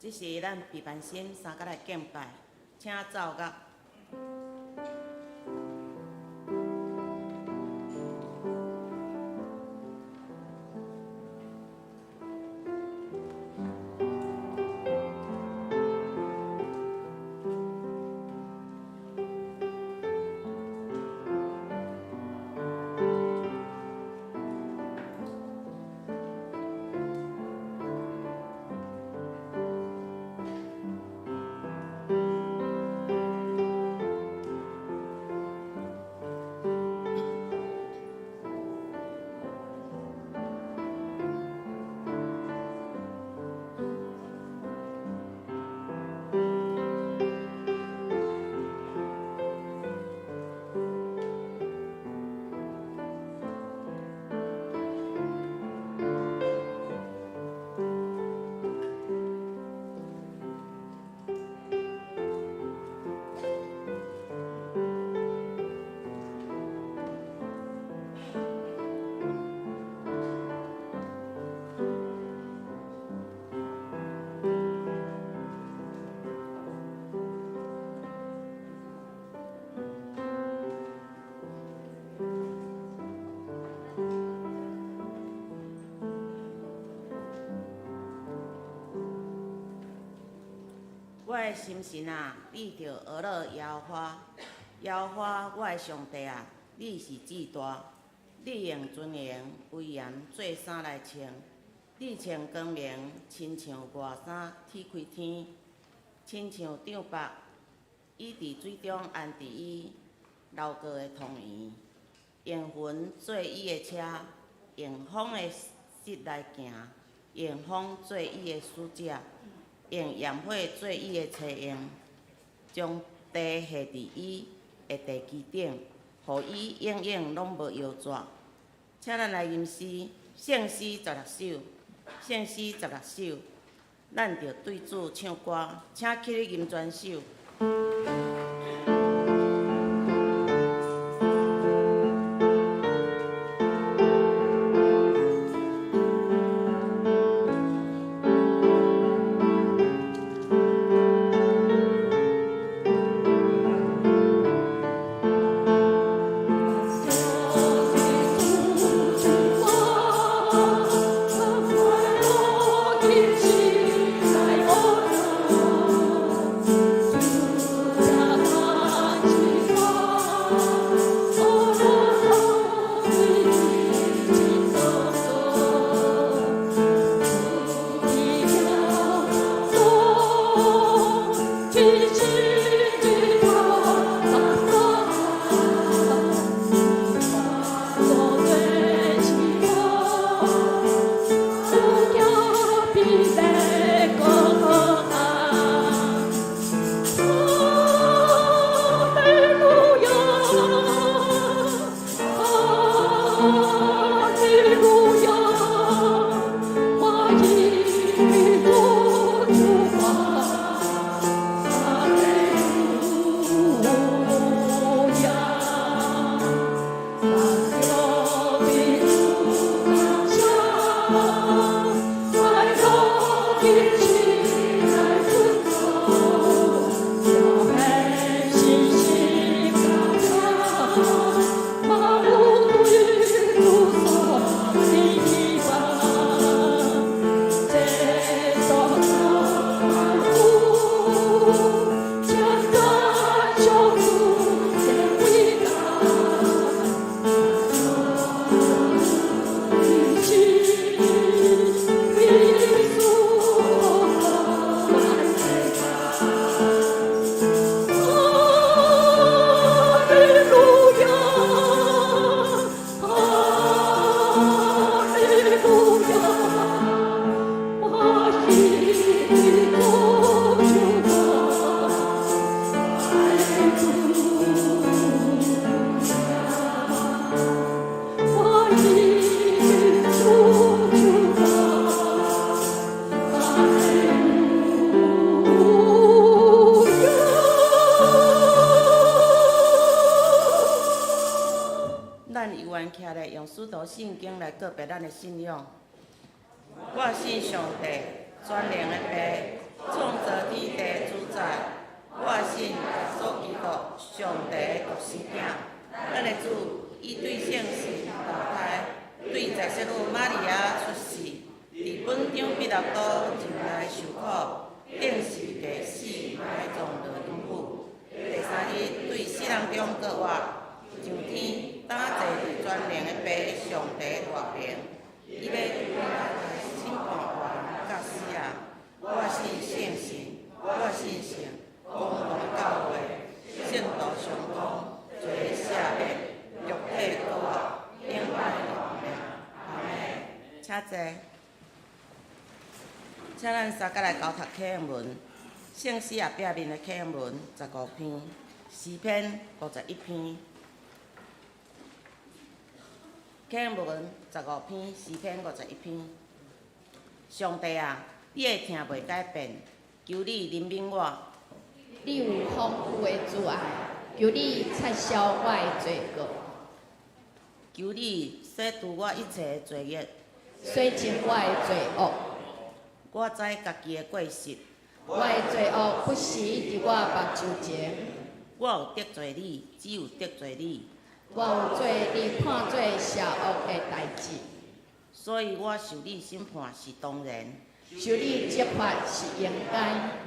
这是咱备办先三甲来敬拜，请奏乐。我的心神啊，你着学乐耶和华，耶和华我的上帝啊，你是至大，你用尊严、威严做衫来穿，你穿光明，亲像外衫剔开天，亲像丈白，伊伫水中安置伊，流过的汤圆，用云做伊的车，用风的翼来行，用风做伊的使者。用焰火做伊的车用，将地下伫伊的地基顶，互伊永远拢无摇拽。请咱来吟诗，圣诗16首，圣诗16首，咱着对主唱歌，请起立吟全首。使徒圣经来告别咱的信仰。我信上帝，全能的爸，创造天地主宰。我信耶稣基督，上帝独生子，咱的主，伊对圣神投胎，对在世女玛利亚出世，伫本长彼拉多前来受苦，顶是第死，埋葬落阴府。第三日对死人中搁活，上天打坐伫全能的爸上帝外边，伊要来审判活人甲死人。我信圣神，我信圣。公共教会，圣道上公，罪赦免，肉体搁活，永爱荣耀。阿门。请坐。请咱三甲来交读启应文，圣诗也壁面的启应文15篇，诗篇51篇。启应文15篇，诗篇51篇。上帝啊，你的听袂改变，求你怜悯我。你有丰富的慈爱，求你撤销我的罪过，求你洗除我一切的罪孽，洗净我的罪恶。我知家己的过失，我的罪恶不时伫我目睭前。我有得罪你，只有得罪你。我有做你看做邪恶的代志，所以我受你审判是当然，受你责罚是应该。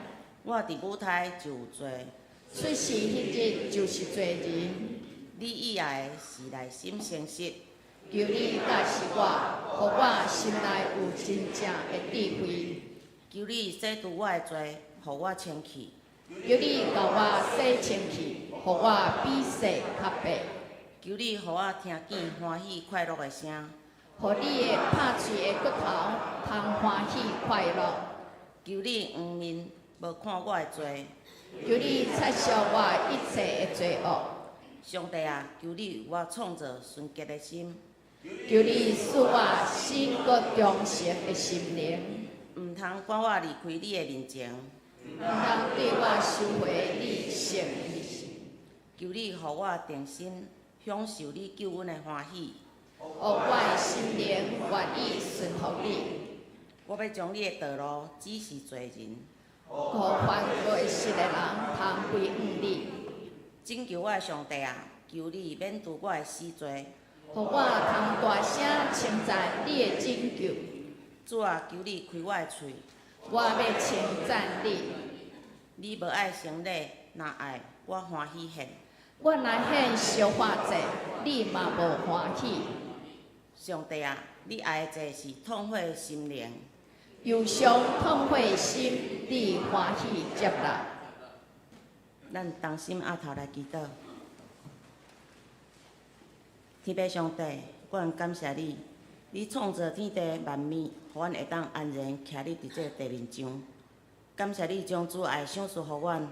我伫母胎就有罪，出世迄日就是罪人。你以外是来审诚实，求你教示我，互我心内有真正的智慧。求你洗除我的罪，互我清气。求你甲我洗清气，互我比洗较白。求你互我听见欢喜快乐的声，互你的拍喙的骨头通欢喜快乐。求你黄面无看我的罪，求你撤销我一切的罪恶。上帝啊，求你为我创造纯洁的心，求你使我心搁忠实的心灵，毋通赶我离开你的面前。毋通对我收回你圣的心。求你互我定心享受你救恩的欢喜，互我的心灵愿意顺服你。我要将你的道路指示罪人，互犯罪失的人通归向你。拯救我的上帝啊，求你免除我的死罪。互我通大声称赞你的拯救。主啊，求你开我的喙，我要称赞你。你无爱成礼，若爱我欢喜献。我若献烧化祭，你嘛无欢喜。上帝啊，你爱的祭是痛悔的心灵，忧伤痛悔心，你欢喜接纳。咱同心压头来祈祷。天父上帝，我愿感谢你，你创造天地万物，互阮会当安然徛伫这个地面上。感谢你将主爱赏赐互阮，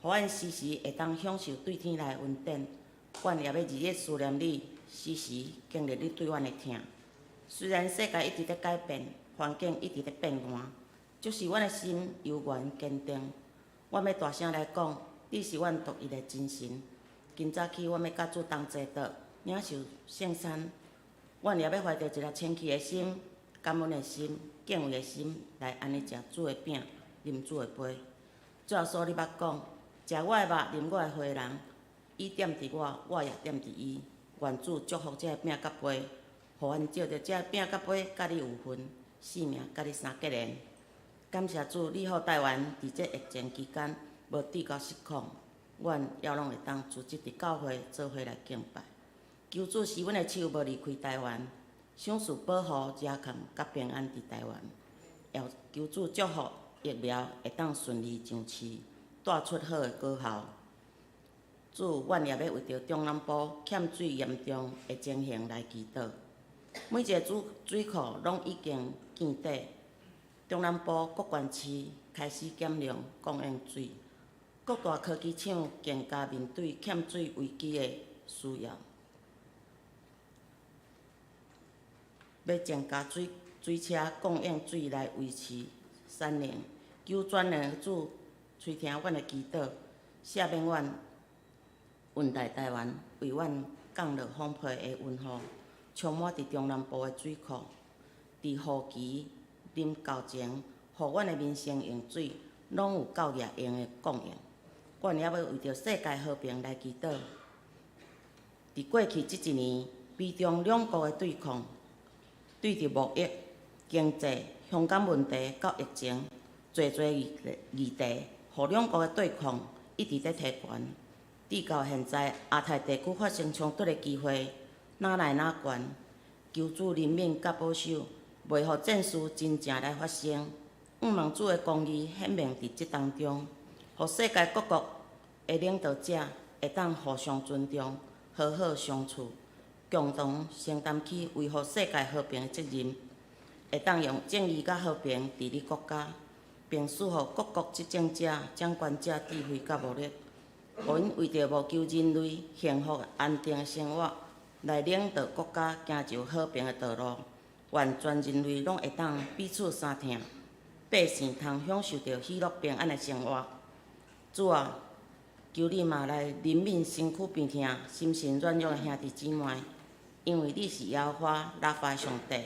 互阮时时会当享受对天来的恩典。阮也要日日思念你，时时经历你对阮的疼。虽然世界一直在改变，环境一直在变换，就是阮的心悠远坚定。阮要大声来讲，你是阮独一的真神。今早起，阮要甲主同齐祷，领受圣餐。阮也要怀着一颗清气的心、感恩的心、敬畏的心来安尼食主的饼、啉主的杯。主耶稣，你捌讲，食我的肉、啉我的血的人，伊踮伫我，我也踮伫伊。愿主祝福这个饼甲杯，互阮借着这个饼甲杯，甲你有份，性命甲你相结连。感谢主，你互台湾伫这疫情期间无对到失控，阮也拢会当组织伫教会做伙来敬拜。求主使阮的手无离开台湾，赏赐保护、热康甲平安伫台湾。也求主祝福疫苗会当顺利上市，带出好的果效。主，阮也要为着中南部欠水严重的情形来祈祷。每一个水库拢已经见底，中南部各县市开始减量供应水，各大科技厂更加面对欠水危机的需要，要增加水车供应水来维持产能。求全能的主垂听阮的祈祷，赦免阮运来台湾，为阮降落丰沛的云雨，充满伫中南部的水库，伫雨期临到前，互阮的民生用水拢有教业用的供应。阮也要为着世界和平来祈祷。伫过去即一年，美中两国的对抗，对着贸易、经济、香港问题到疫情，侪议题，互两国的对抗一直在提悬。直到现在，亚太地区发生冲突的机会哪来哪悬，求主人民甲保守，袂互战事真正来发生。望主的公义显明伫即当中，互世界各国的领导者会当互相尊重，好好相处，共同承担起维护世界和平的责任，会当用正义甲和平治理国家，并使互各国执政者、掌权者智慧甲武力，互因为着谋求人类幸福安定的生活，来领导国家行就和平的道路。愿全人类拢会当彼此相疼，百姓通享受着喜乐平安的生活。主啊，求你嘛来怜悯身躯病痛、心神软弱的兄弟姊妹，因为你是耶和华拉法上帝，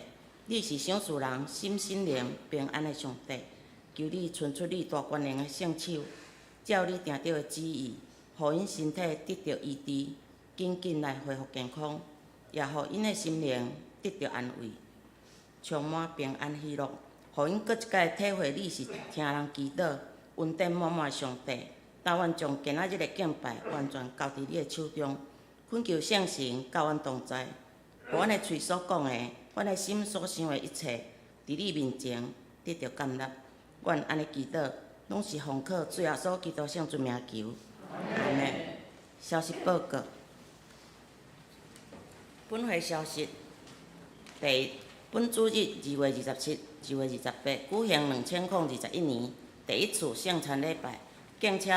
你是赏赐人心心灵平安的上帝。求你伸出你大权能的圣手，照你定着的旨意，互因身体得到医治，紧紧来恢复健康，也互因的心灵得到安慰，充满平安喜乐，互因搁一摆体会你是听人祈祷、恩典满满的上帝。但愿将今仔日的敬拜完全交伫你的手中，恳求圣神甲阮同在，互阮的喙所讲的，阮的心所想的一切，伫你面前得到感纳。阮安尼祈祷，拢是奉靠主耶稣基督圣尊名求。阿门。消息报告：本会消息，本主日2月27、2月28举行2021年第一次圣餐礼拜。敬请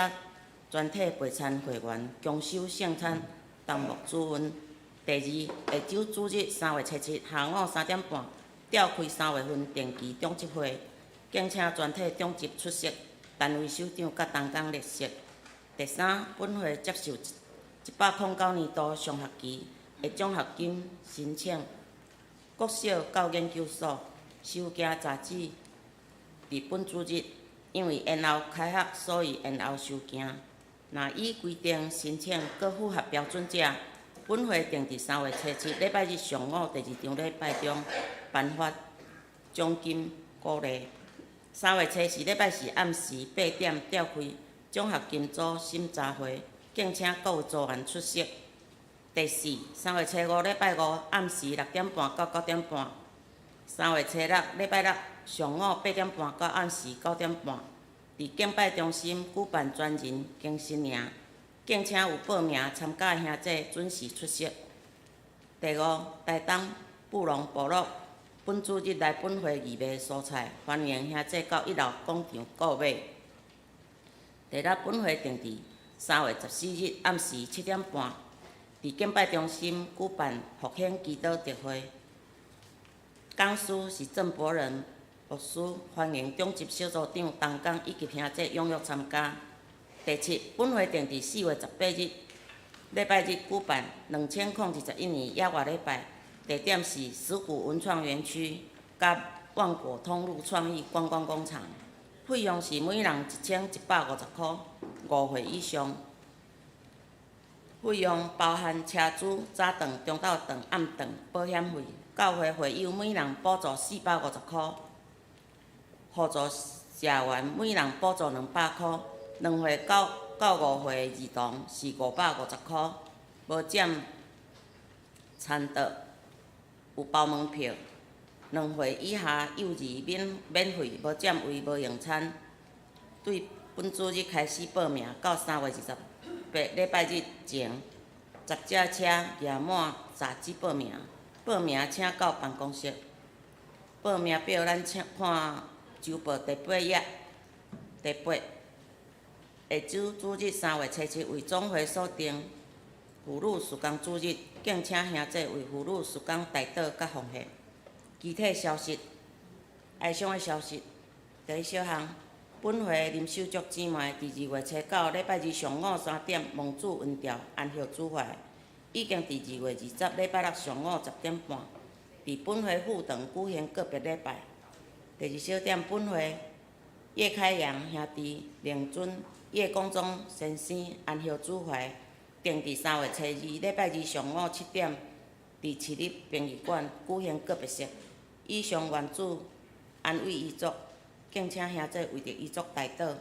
全体陪餐会员共收圣餐同沐主恩。第二，下周主日3月17下午3点半召开3月份定期中执会，敬请全体中执出席，单位首长甲同工列席。第三，本会接受109年度上学期的奖学金申请。国小教研究所收件杂志伫本主日。因为延后开学，所以延后收件。若依规定申请各符合标准者，本会定伫3月17礼拜日上午第2场礼拜中颁发奖金鼓励。3月14礼拜四暗时8点召开奖学金组审查会，敬请各位组员出席。第四，3月15礼拜五暗时6点半到9点半。3月16礼拜六上午8点半到暗时9点半，伫敬拜中心举办专人迎新营，敬请有报名参加的兄弟准时出席。第五，台东布农部落本主日来本会义卖蔬菜，欢迎兄弟到1楼广场购买。第六，本会定伫3月14日暗时7点半，伫敬拜中心举办复兴祈祷特会。讲师是郑伯仁牧师，欢迎中执小组长同工以及兄弟踊跃参加。第七，本会定伫4月18日礼拜日举办2021年野外礼拜，地点是石鼓文创园区甲万国通路创意观光工厂，费用是每人1150块，5岁以上。费用包含车资、早顿、中昼顿、暗顿、保险费。教会会友每人补助450块，互助社员每人补助200块，2岁到5岁的儿童是550块，无占餐桌，有包门票。2岁以下幼儿免费，无占位无用餐。对本主日开始报名，到3月28礼拜日前，10只车额满暂止报名。报名请到办公室。报名表咱看周报第8页。第8，下周主日3月17为总会所定妇女事工主日，敬请兄弟为妇女事工代祷甲奉献。具体消息，哀伤的消息。第一小项，本会林秀竹姊妹伫2月19礼拜日上午3点蒙主温调安息主怀。已经伫2月20礼拜六上午10点半，伫本会副堂举行告别礼拜。第二小点，本会叶开阳兄弟令准叶公忠先生安歇主怀，定伫3月初2礼拜二上午7点，伫市立殡仪馆举行告别式。以上原主安慰遗族，敬请兄姐为着遗族代祷。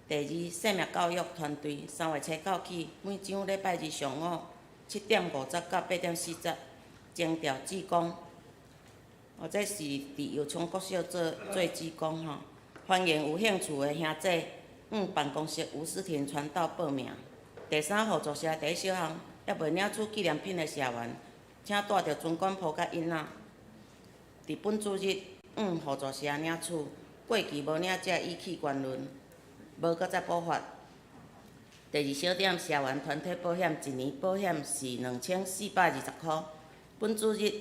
第二，生命教育团队3月初9起，每场礼拜二上午7点50到8点40，征调志工。这是伫油厂国小做志工吼。欢迎有兴趣的兄姐，办公室吴思婷传道报名。第三，互助社第一小项，还未领取纪念品的社员，请带着存款簿甲印仔，伫本主日互助社领取。过期无领者依弃关论，无搁再补发。第二小点，社员团体保险1年保险是2420块，本主日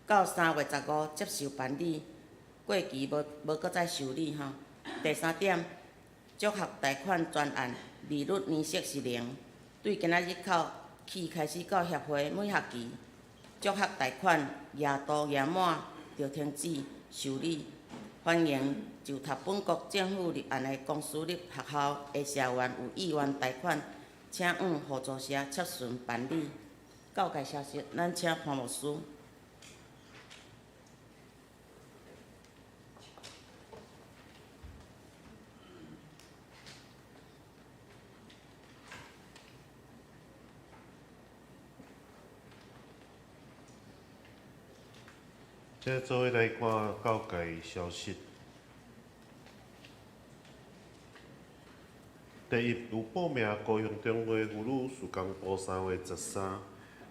到3月15接受办理。过期无搁再受理吼。第三点，祝学贷款专案利率年息是0，对今仔日起开始到协会每学期祝学贷款额度额满就停止受理。欢迎就读本国政府立案的公私立学校的社员有意愿贷款，请互助社切顺办理。告解消息，咱请潘牧师。即做伙来看告解消息。第一，有报名高雄中华妇女事工部3月13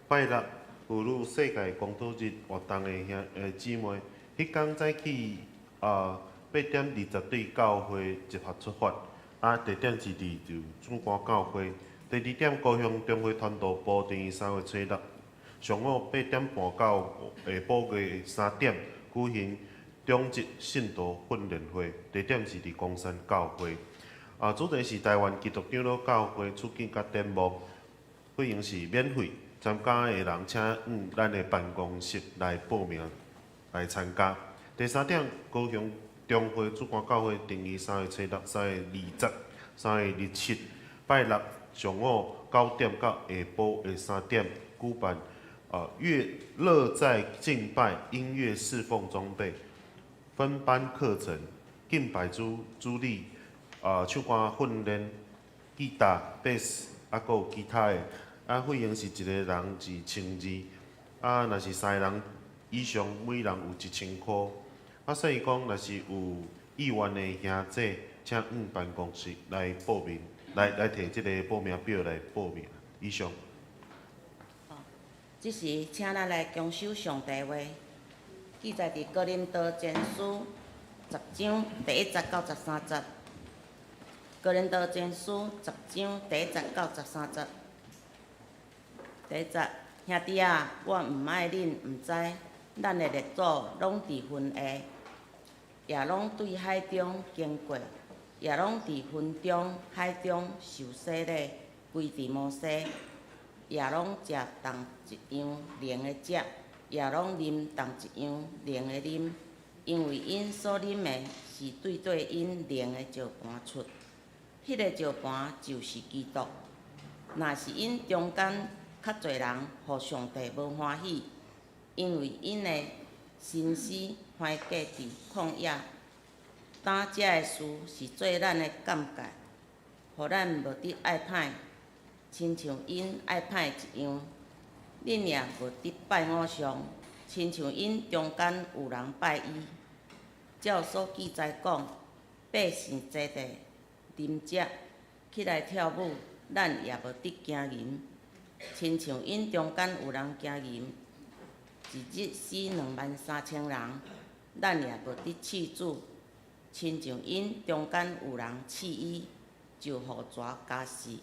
拜六妇女世界公讨日活动的姊妹，迄天早起8点20对教会集合出发，地点是伫主官教会。第二点，高雄中华传道部伫3月初6。上午8点半到下晡月3点举行中职信徒训练会，地点是伫公山教会。主题是台湾基督长老教会促进甲展望，费用是免费。参加的人请咱的办公室来报名来参加。第三点，高雄中华主管教会定于3月初6、3月20、3月27拜六上午9点到下晡的3点举办。乐在敬拜音乐侍奉装备分班课程，敬拜主理唱歌训练、吉他、贝斯，还有其他的。费用是一个人是1000字，若是3个人以上，每人有1000块。所以讲，若是有意愿的兄弟，请办公室来报名，来摕即个报名表来报名。以上。即时，请咱来恭守上帝话，记载伫哥林多前书10章第1节到13节。哥林多前书10章第1节到13节。第1节，兄弟啊，我毋爱恁毋知，咱的列祖拢伫昏下，也拢对海中经过，也拢伫云中、海中受洗礼，归伫摩西。也拢食同一样灵的食，也拢啉同一样灵的啉，因为因所啉的是对因灵的石盘出，迄个石盘就是基督。若是因中间较侪人互上帝无欢喜，因为因的心思怀过伫旷野，担遮的事是做咱的鉴戒，互咱无得爱歹。亲像因爱歹一样，恁也无得拜偶像，亲像因中间有人拜伊。照所记载讲，百姓坐地啉食，起来跳舞，咱也无得惊淫。亲像因中间有人惊淫，一日死23000人，咱也无得饲主。亲像因中间有人饲伊，就互蛇咬死。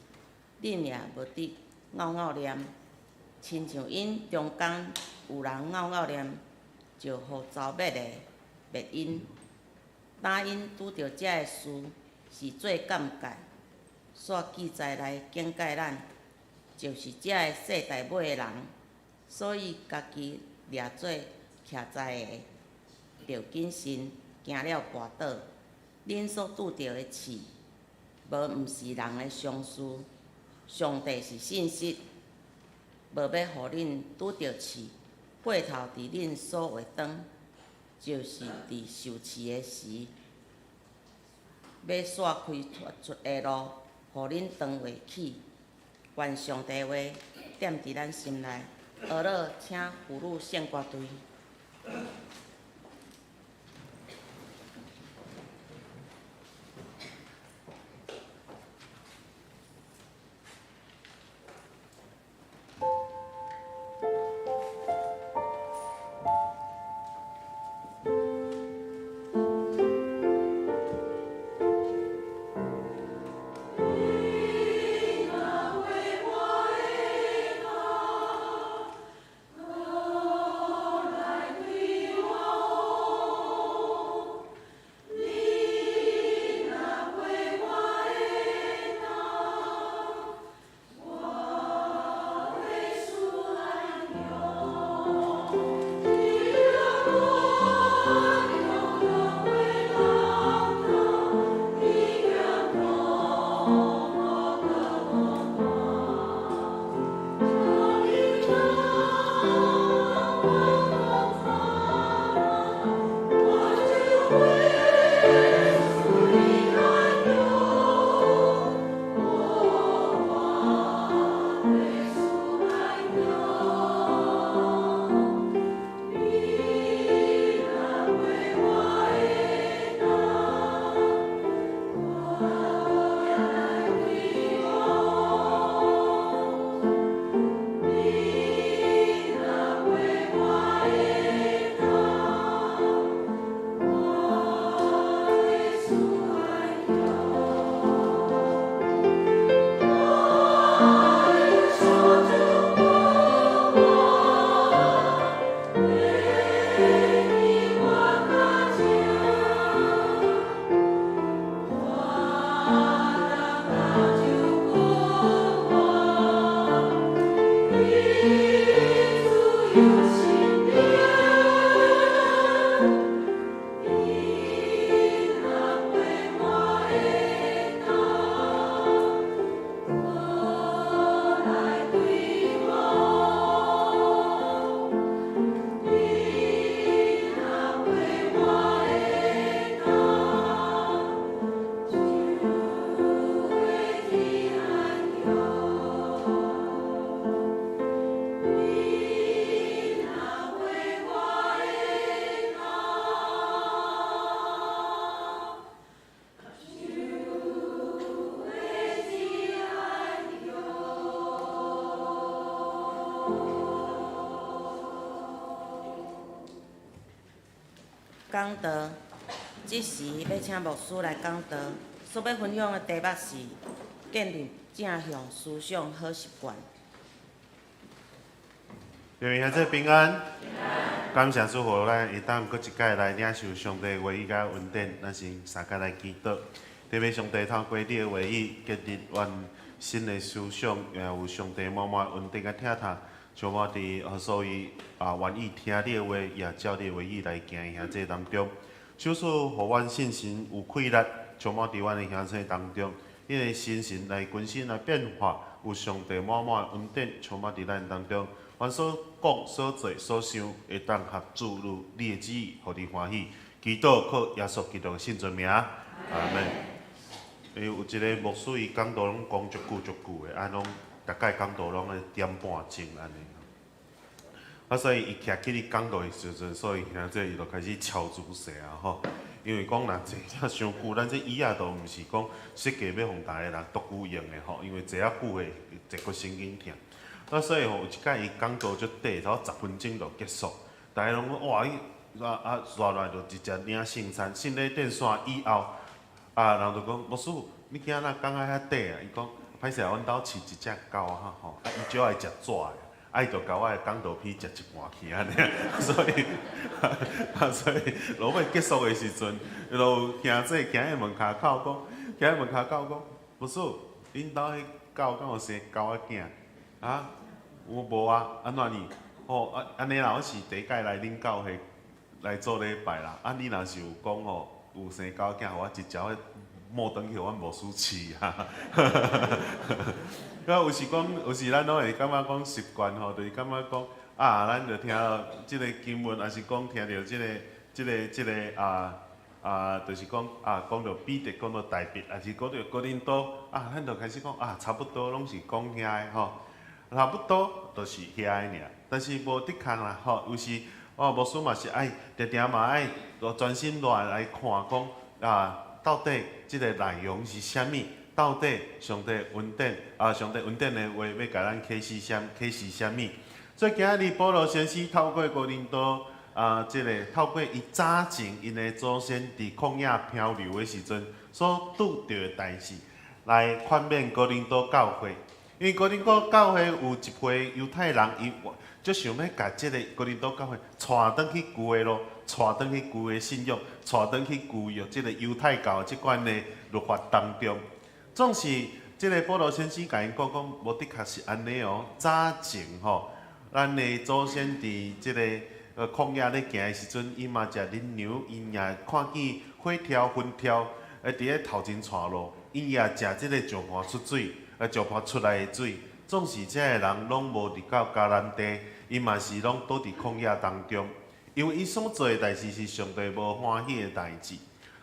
恁也无得拗念，亲像因中间有人拗念，就互走灭的灭因。当因拄着遮个事，是做鉴戒，煞记载来警戒咱，就是遮个世代尾的人，所以家己掠做徛在的，着谨慎行了跋倒，恁所拄着的刺，无毋是人的相似。上帝是信实，无要互恁拄着刺，过头伫恁所画当，就是伫受刺的时，要闪开出的路，互恁当画起。愿上帝话踮伫咱心内。俄勒请妇女献歌队。讲道，即时要请牧师来讲道，所要分享的题目是建立正向思想好习惯。弟兄兄姊平安，感谢主互咱会当搁一届来领受上帝的话语甲恩典，咱先三界来祈祷。特别上帝透过你的话语，建立阮新的思想，也有上帝满满恩典甲疼痛，像我伫所以愿意听你的话，也照你的话语来行兄弟当中。主赐互阮信心有气力，充满伫阮的兄弟当中，因为心神来更新来变化，有上帝满满恩典充满伫咱当中。阮所讲、所做、所想，会当合主如你的旨意，互你欢喜。祈祷靠耶稣基督的圣尊名，阿门。因为有一个牧师，伊讲道拢讲足久的，拢逐届讲道拢会点半钟安尼。所以伊徛起咧讲道的时阵，所以兄弟伊就开始敲主势啊吼。因为讲若坐遮伤久，咱这椅仔都毋是讲设计要互逐个人独居用的吼，因为坐啊久的，坐骨神经痛。所以吼，有一届伊讲道足短，差不多10分钟就结束。大家拢讲哇，伊刷来就直接领圣餐，圣礼殿线以后，人就讲牧师，你今仔讲啊遐短啊？伊讲歹势，阮兜饲一只狗啊吼，伊就爱食纸的，伊就甲我的讲道片食一半去安尼，所以落尾结束的时阵，就兄弟徛喺门骹口讲，牧师，恁兜迄狗敢有生狗仔囝？啊？有无啊？安怎呢？安尼啦，我是第一届来恁教会来做礼拜啦。你若是有讲吼，有生狗囝，互我一朝摸转去，阮无输饲啊。啊，有时讲，有时咱拢会感觉讲习惯吼，就是感觉讲啊，咱就听到即个经文，还是讲听到即个就是讲讲到彼得，讲到大别，还是讲到哥林多啊，咱就开始讲啊，差不多拢是讲遐的吼，差不多都是遐的尔。但是无的确啦吼，有时牧师嘛是爱定定嘛爱专心来看讲到底即个内容是啥物？到底上帝恩典上帝恩典的话要甲咱启示啥物？所以今日保罗先生透过哥林多透过伊早前因的祖先伫旷野漂流的时阵所拄着的代志，来劝勉哥林多教会。因为哥林多教会有一批犹太人，伊就想要甲即个哥林多教会带转去旧的路，带转去旧的信仰，带转去旧约即个犹太教即款的律法当中。总是即个保罗先生甲因讲，无的确是安尼哦。早前吼，咱的祖先伫即个旷野咧行的时阵，伊嘛食羚牛，伊也看见火挑云挑，伫咧头前带路，伊也食即个石盘出水，石盘出来的水。总是遮个人拢无入到迦南地，伊嘛是拢倒伫旷野当中，因为伊所做的代志是上帝无欢喜的代志，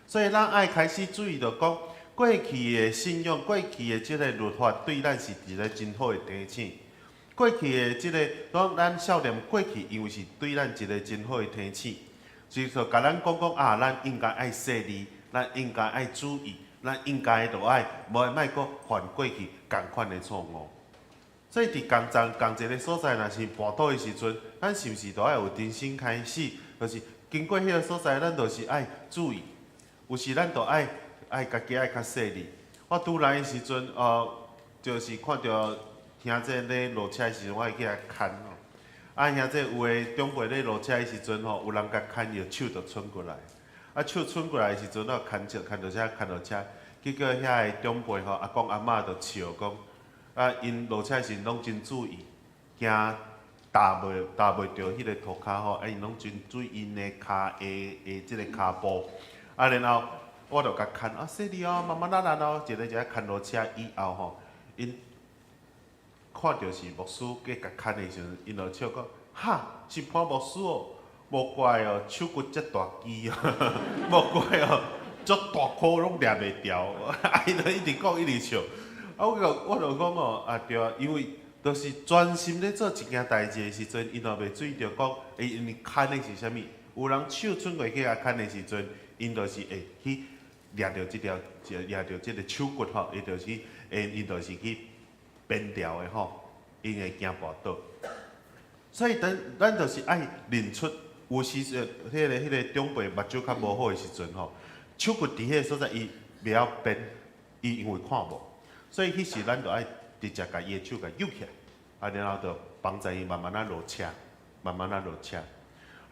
所以咱爱开始注意到讲。过去的信仰，过去的即个律法，对咱是一个真好的提醒。过去的即个，咱少年过去，因为是对咱一个真好的提醒，所以说甲咱讲咱应该爱细腻，咱应该爱注意，咱应该着爱，莫搁犯过去共款的错误。所以伫共一个所在，若是跋倒的时阵，咱是毋是着爱有重新开始？就是经过迄个所在，咱着是爱注意，有时咱着爱家己爱较细腻。我拄来的时阵，就是看到兄弟咧落车的时阵，我会去来牵吼。兄弟有诶长辈咧落车的时阵吼，有人甲牵着手就伸过来。手伸过来的时阵，我牵到车，结果遐个长辈吼，阿公阿嬷就笑讲，因落车时拢真注意，惊踏袂着迄个涂骹吼，因拢真注意因诶骹下即个骹步。然后我就甲牵细腻哦，慢慢哦，一个牵落车以后吼，因看到是牧师甲牵的时阵，因就笑讲：哈，是潘牧师哦，无怪哦，手骨遮大支哦，无怪哦，足大箍拢抓袂牢，因就一直讲一直笑。我就讲哦，对啊，因为都是专心咧做一件代志的时阵，因就袂注意到讲，因牵的是啥物？有人手伸过去牵的时阵，因就是会去。抓着即个手骨吼，伊就是去编掉的吼，因会惊跋倒。所以咱就是爱认出，有时迄个长辈目睭较无好的时阵吼，手骨伫迄个所在伊袂晓编，伊因为看无，所以迄时咱就爱直接甲伊的手甲扭起来，然后就帮助伊慢慢落车，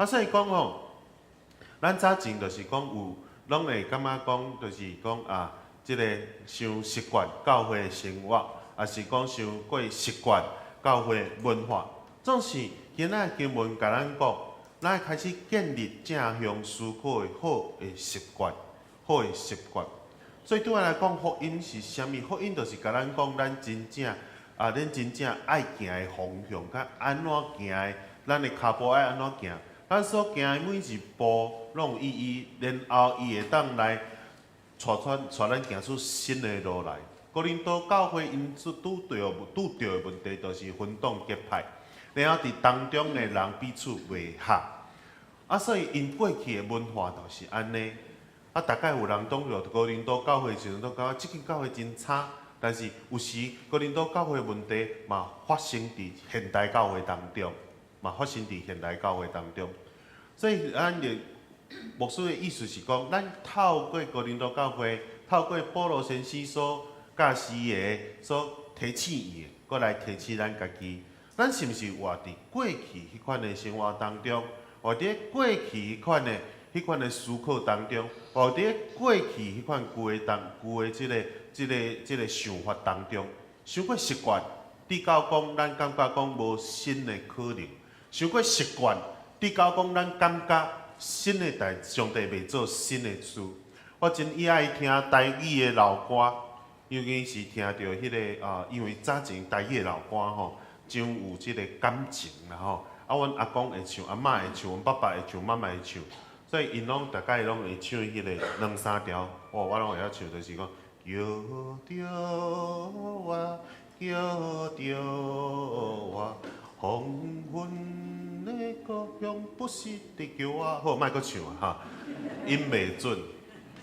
所以讲吼，咱早前就是讲有。拢会感觉讲，就是讲即个伤习惯教会的生活，也是讲伤过习惯教会的文化。总是今仔经文甲咱讲，咱开始建立正向思考的好的习惯，所以对我来讲，福音是啥物？福音就是甲咱讲，咱真正爱行的方向，甲安怎行的，咱的骹步爱安怎行。咱所行的每一步拢有意义，然后伊会当来带咱行出新的路来。哥林多教会因所拄着的问题，就是分党结派，然后伫当中的人彼此袂合，所以因过去的文化就是安尼。大概有人讲着哥林多教会的时阵，都感觉即间教会真差，但是有时哥林多教会的问题嘛发生伫现代教会当中。所以咱的牧师的意思是讲，咱透过哥林多教会，透过保罗先生所教示的、所提醒伊的，搁来提醒咱家己，咱是毋是活伫过去迄款的生活当中，活伫过去迄款的思考当中，活伫过去迄款旧的即个想法当中，想过习惯，直到讲咱感觉讲无新的可能。想过习惯，直到讲咱感觉新的上帝袂做新的事，我真爱听台语的老歌，尤其是听到迄、个因为早前台语的老歌吼，真有即个感情啦吼。阮阿公会唱，阿嬷会唱，阮爸爸会唱，妈妈会唱，所以因拢大概拢会唱迄个两三条，我拢会晓唱，就是讲叫着我，叫着我，黄昏的故乡不是地叫我，好，莫搁唱啊哈，音袂准。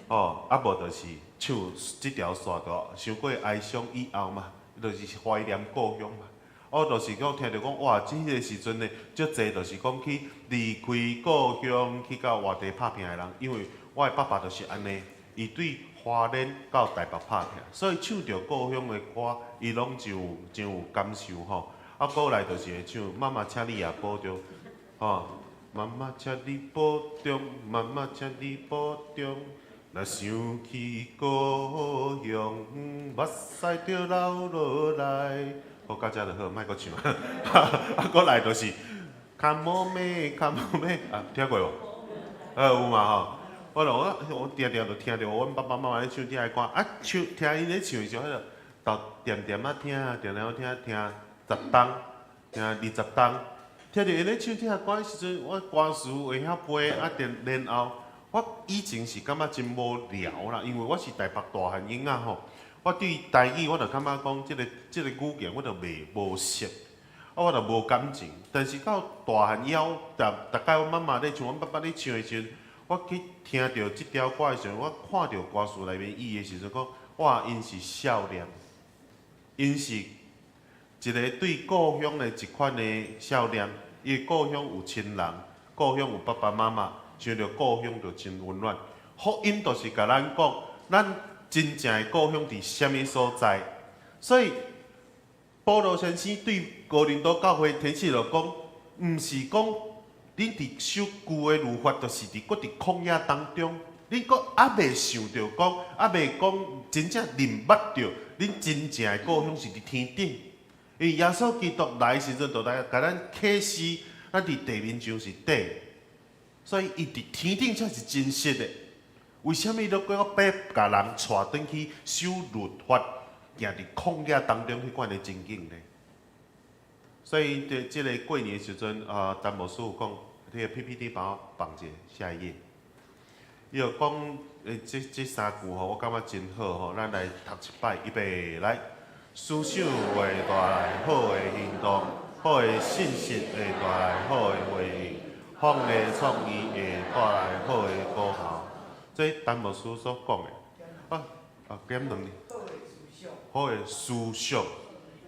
无就是唱即条线段，想过哀伤以后嘛，就是怀念故乡嘛。就是讲听着讲，哇，即个时阵呢，足侪就是讲去离开故乡，去到外地拍拼的人，因为我的爸爸就是安尼，伊对花莲到台北拍拼，所以唱着故乡的歌，伊拢真有感受吼。过来就是会唱《妈妈，请你也保重》，妈妈，请你保重，妈妈，请你保重。若想起故乡，目屎就流落来。好，到遮就好，莫搁唱。过来就是看某妹，看某妹，听过无？有嘛吼。我定定就听着阮爸爸妈妈咧唱这个歌，唱听因咧唱的时候，迄个豆点点啊听，点点听10冬，听20冬，听着因咧唱这个歌的时阵，我歌词会晓背，然后。我以前是感觉真无聊啦，因为我是台北大汉囡仔吼，我对台语我就感觉讲即个语言我就无熟，我就无感情。但是到大汉以后，大概阮妈妈咧唱，阮爸爸咧唱的时阵，我去听到即条歌的时阵，我看到歌词内面意的时阵，讲哇，因是少年，因是一个对故乡的一款的少年，伊故乡有亲人，故乡有爸爸妈妈。想着故乡就真温暖，福音就是甲咱讲，咱真正的故乡伫什么所在。所以保罗先生对哥林多教会天使就讲，毋是讲恁伫守旧的律法，就是伫搁伫旷野当中，恁搁还未想着讲，还未讲真正认捌着恁真正的故乡是伫天顶。因为耶稣基督来的时阵，就来甲咱启示，咱伫地面上是底。所以，伊伫天顶才是真实的。为什么伊要搁要甲人带转去守律法，行伫旷野当中迄款的情景呢？所以，即个过年的时阵，詹牧师有讲，迄个 PPT 帮我放一下下一页。伊有讲，这三句吼，我感觉真好吼，咱来读一摆，预备来。思想会带来好的行动，好的信息会带来好的回应。好的创意会带来好的果效，这詹牧师所讲的。减两年。好的思想，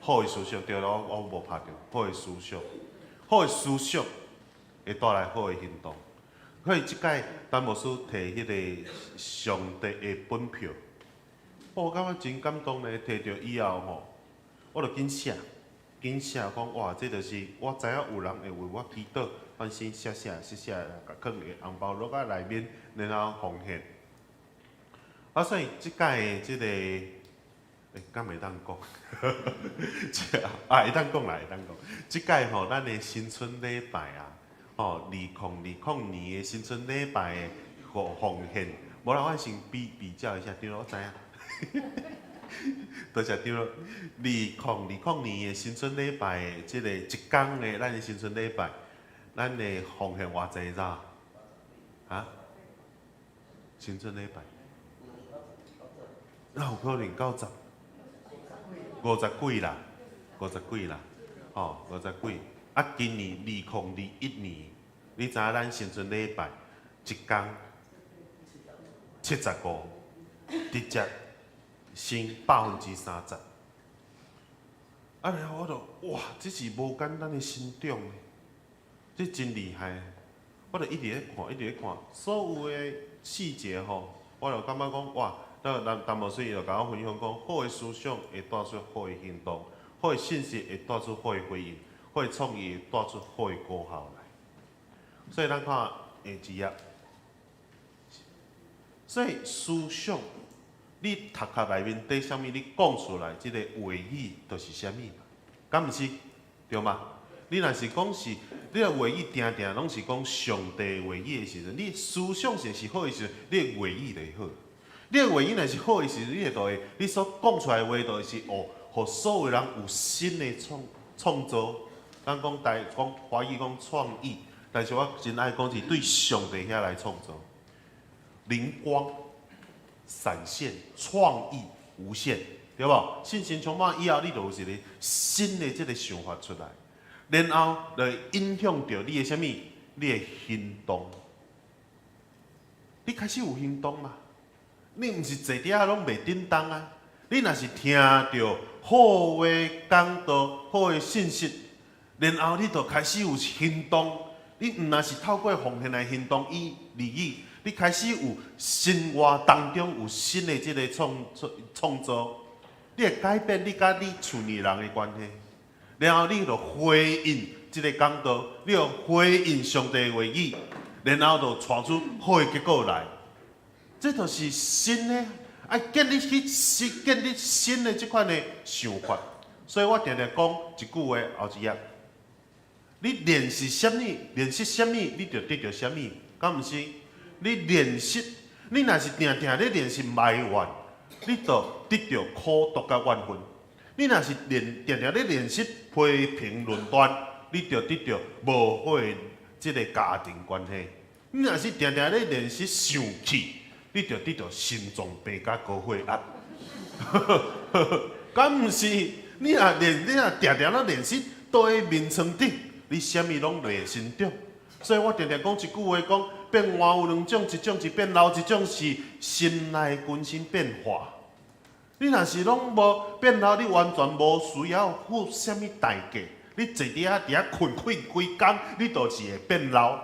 好的思想，对了，我无拍着。好的思想，好的思想会带来好的行动。所以即届詹牧师摕迄个上帝的本票，我感觉真感动咧。摕着以后吼，我就紧写讲哇，这就是我知影有人会为我祈祷。反正写，甲放伫红包袋仔内面，然后奉献。所以即届的即个，敢会当讲？会当讲啦，会当讲。即届吼，咱的新春礼拜2020年的新春礼拜的奉献，无然我先比较一下，对咯，我知影。多谢对咯。2020年的新春礼拜的即个一天的咱的新春礼拜。咱的奉献偌济咋？新春礼拜，那有可能90、50几啦，50几啦，50几。今年2021年，你知影咱新春礼拜一天75，直接升30%。然后我就哇，这是无简单的成长。这真厉害，我就一直咧看，所有的细节吼，我就感觉讲哇，詹牧师伊就甲我分享讲，好的思想会带出好的行动，好的信息会带出好的回应，好的创意会带出好的果效来。所以咱看下一页，所以思想，你读壳内面底啥物，你讲出来，即个话语就是啥物，敢毋是？对吗？你若是讲是，你个话语定拢是讲上帝话语的时阵，你思想是好的时阵，你的话语就会好。你的话语若是好的时，你就会，你所讲出来的话，就会是互所有人有新的创造。咱讲华语讲创意，但是我真爱讲是对上帝遐来创造，灵光闪现，创意无限，对无？信心充满以后，你就有一个新的这个想法出来，然后就会影响到你的什么？你的行动。你开始有行动嘛？你毋是坐伫遐拢袂叮当啊！你若是听到好的讲道、好的信息，然后你就开始有行动。你毋若是透过奉献来行动以利益，你开始有生活当中有新的即个创造，你会改变你甲你厝里人的关系，然后你就回应即个讲道，你就回应上帝的话语，然后就带出好的结果来。这就是新的，建立新的即款的想法。所以我常常讲一句话，后一页。你练习什么，你就得到什么，敢毋是？你练习，你若是定定咧练习埋怨，你就得到苦毒甲怨恨；你若是定定咧练习批评论断，你就得到无好的即个家庭关系；你若是定定咧练习生气，你就得到心脏病甲高血压。敢毋是？你若定定咧练习倒喺面床顶。你啥物拢袂成长，所以我常常讲一句话，讲变化有两种，一种是变老，一种是心内更新变化。你若是拢无变老，你完全无需要付啥物代价。你坐伫遐困规工，你就是会变老。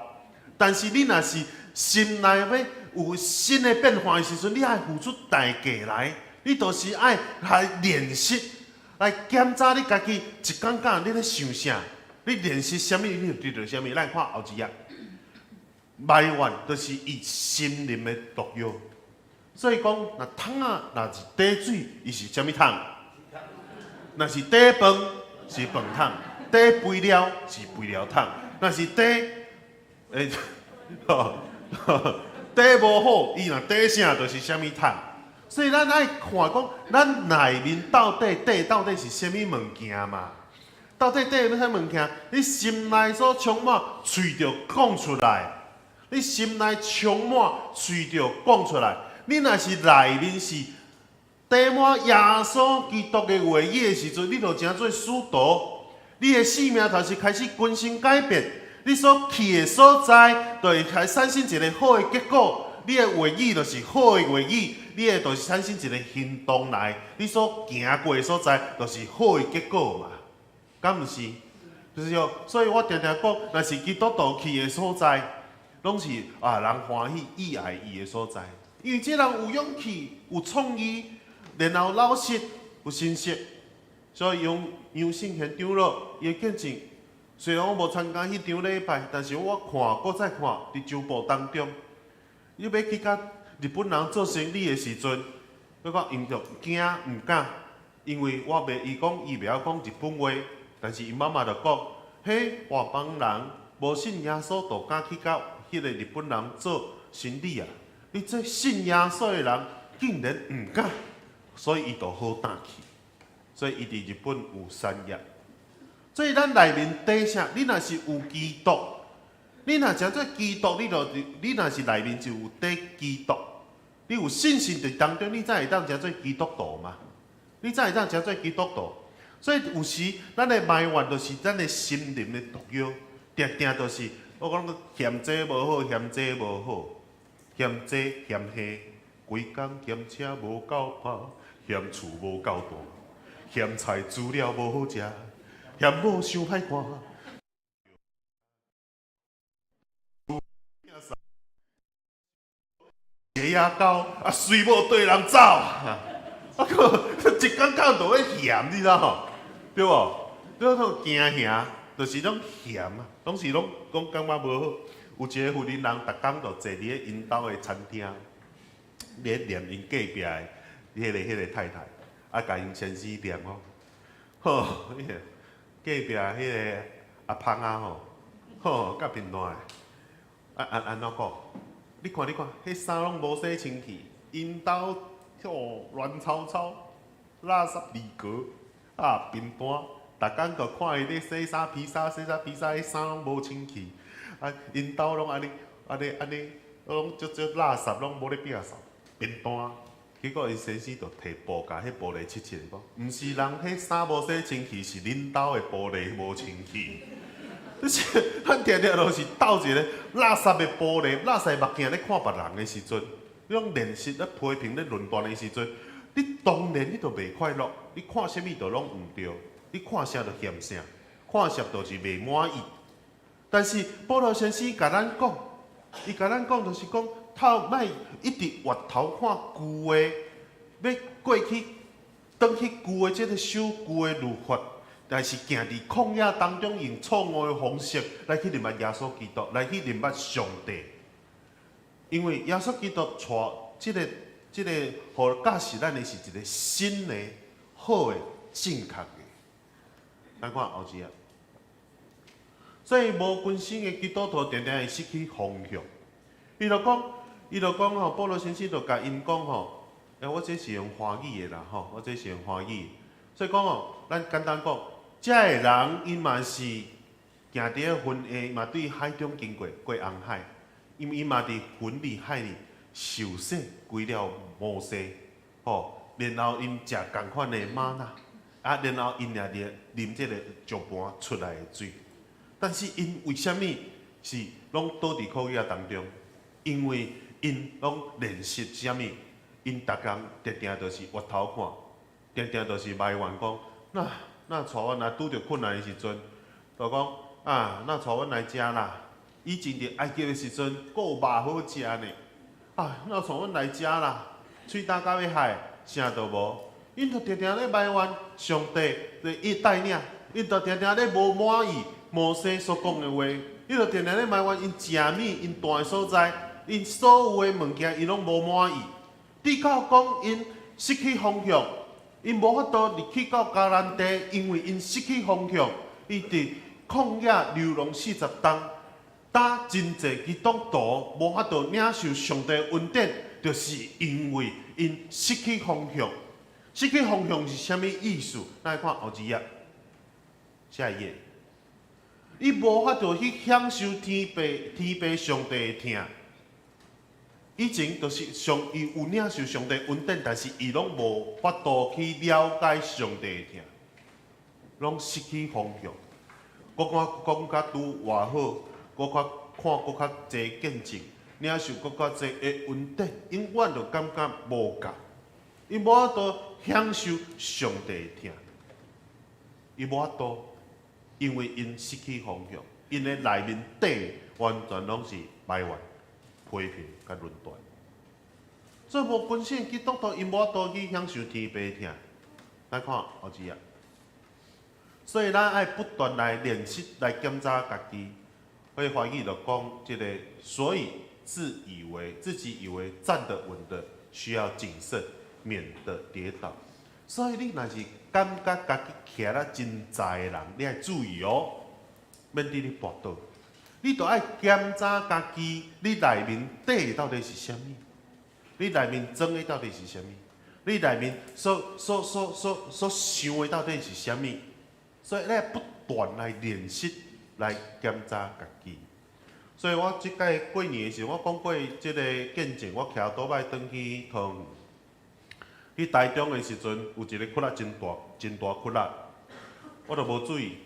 但是你若是心内要有新的变化的时阵，你爱付出代价来，你就是爱来练习，来检查你家己一天天你咧想啥。你练习什么，你就得到什么。咱看后一页，埋怨就是伊心灵的毒药。所以讲，若桶啊，若是底水，伊是什么桶？若是底饭是饭桶，底肥料是肥料桶。若是底底无好，伊若底啥就是什么桶。所以咱爱看讲，咱内面到底是什么物件嘛？到底要啥物件？你心内所充满，喙着讲出来。你心内充满，喙着讲出来。你若是内面是缀满耶稣基督的话语的时阵，你就诚做使徒。你的生命就是开始更新改变。你所去的所在，就会开产生一个好的结果。你的话语就是好的话语，你的就是产生一个行动来。你所行过的所在，就是好的结果嘛。敢毋是？就是哦，所以我常常讲，若是基督徒去的所在，拢是人欢喜、意爱伊的所在。因为这人有勇气、有创意，然后老实、有信息，所以用杨信贤长老伊的见证。虽然我无参加迄场礼拜，但是我看，搁再看伫周报当中，你要去甲日本人做生意的时阵，我讲因着惊毋敢，因为我袂伊讲伊袂晓讲日本话。但是伊妈妈就讲，嘿，外邦人无信耶稣，就敢去甲迄个日本人做生意啊！你这信耶稣的人竟然毋敢，所以伊就好胆去。所以伊伫日本有产业。所以咱内面底啥？你若是有基督，你若诚做基督，你若是内面就有底基督，你有信心伫当中，你才会当诚做基督徒嘛？你才会当诚做基督徒。所以有时咱的埋怨就是咱的心灵的毒药，定定就是我讲嫌这无好，嫌这无好，嫌这嫌迄，规工嫌车无够跑，嫌厝无够大，嫌菜煮了无好食，嫌某伤歹看。鞋仔狗随某对人走，一天到就会嫌，你知道吼？对无？你迄惊吓，就是拢嫌啊，拢是拢讲感觉无好。有一个富人人，逐工就坐伫咧因兜的餐厅，咧念因隔壁的迄个太太，甲因先生念吼，隔壁迄个阿芳吼，甲面烂的，安怎讲？你看，迄衫拢无洗清气，因兜乱糟糟，垃圾离格啊，贫惰，逐工个看伊咧洗衫披衫，迄衫拢无清气，啊，因兜拢安尼，拢足垃圾，拢无咧摒扫，贫惰。结果伊先生就摕布甲迄玻璃切切，讲，毋是人迄衫无洗清气，是恁兜的玻璃无清气。就是咱常常都是斗一个垃圾的玻璃、垃圾目镜咧看别人的时阵，你种练习咧批评咧论断的时阵，你当然你就袂快乐，你看啥物就拢毋对，你看啥就嫌啥，看啥就是袂满意。但是保罗先生甲咱讲，伊甲咱讲就是讲，莫一直越头看旧的，要过去，转去旧的即个守旧的律法。但是行伫旷野当中，用错误的方式来去认识耶稣基督，来去认识上帝。因为耶稣基督带即个，互教示咱的是一个新的、好的、正确的。咱看后一啊，所以无根性的基督徒常常会失去方向。伊就讲吼，保罗先生就甲因讲吼，我这是用华语的啦吼，我这是用华语。所以讲吼，咱简单讲。遮个人，因嘛是行伫个昏下，嘛对海中经过红海，因为伊嘛伫昏里海里受洗归了摩西，吼，然后因食共款的玛纳，啊，然后因也啉即个石盘出来的水。但是因为虾米是拢倒伫旷野当中？因为因拢练习虾米？因逐工定定就是越头看，定定就是埋怨讲那带阮来拄着困难的时阵，就讲啊，那带阮来食啦。以前伫埃及的时阵，阁有肉好食呢。啊，那带阮来食啦，喙焦到要害，啥都无。因就定定咧埋怨上帝对伊带领，因就定定咧无满意摩西所讲的话，伊就定定咧埋怨因食物，因住的所在，因所有的物件，伊拢无满意。直到讲因失去方向。因无法度入去到迦南地，因为因失去方向，伊伫旷野流浪40冬，打真济基督徒无法度领受上帝恩典，就是因为因失去方向。失去方向是啥物意思？咱来看后一页，下一页，伊无法度去享受天父上帝的疼。以前就是伊有领受上帝恩典，但是伊拢无法度去了解上帝的疼，拢失去方向。讲较拄偌好，看较济见证，领受较济的恩典，永远就感觉无够。伊无法度享受上帝的疼，伊无法度，因为因失去方向，因的内面底完全拢是埋怨。批评甲论断，所以无本身基督徒因无法度去享受天父的疼。咱看后一页，所以咱爱不断来练习来检查家己。所以翻译就讲这个，所以自己以为站得稳的，需要谨慎，免得跌倒。所以你若是感觉家己徛了真在的人，你要注意哦，免伫你跋倒。你著爱检查家己，你内面底到底是啥物？你内面装的到底是啥物？你内面所想的到底是啥物？所以你不断来练习，来检查家己。所以我即届过年的时候，我讲过即个见证，我徛倒摆转去桃园。去台中的时阵，有一个窟仔真大窟仔，我著无注意，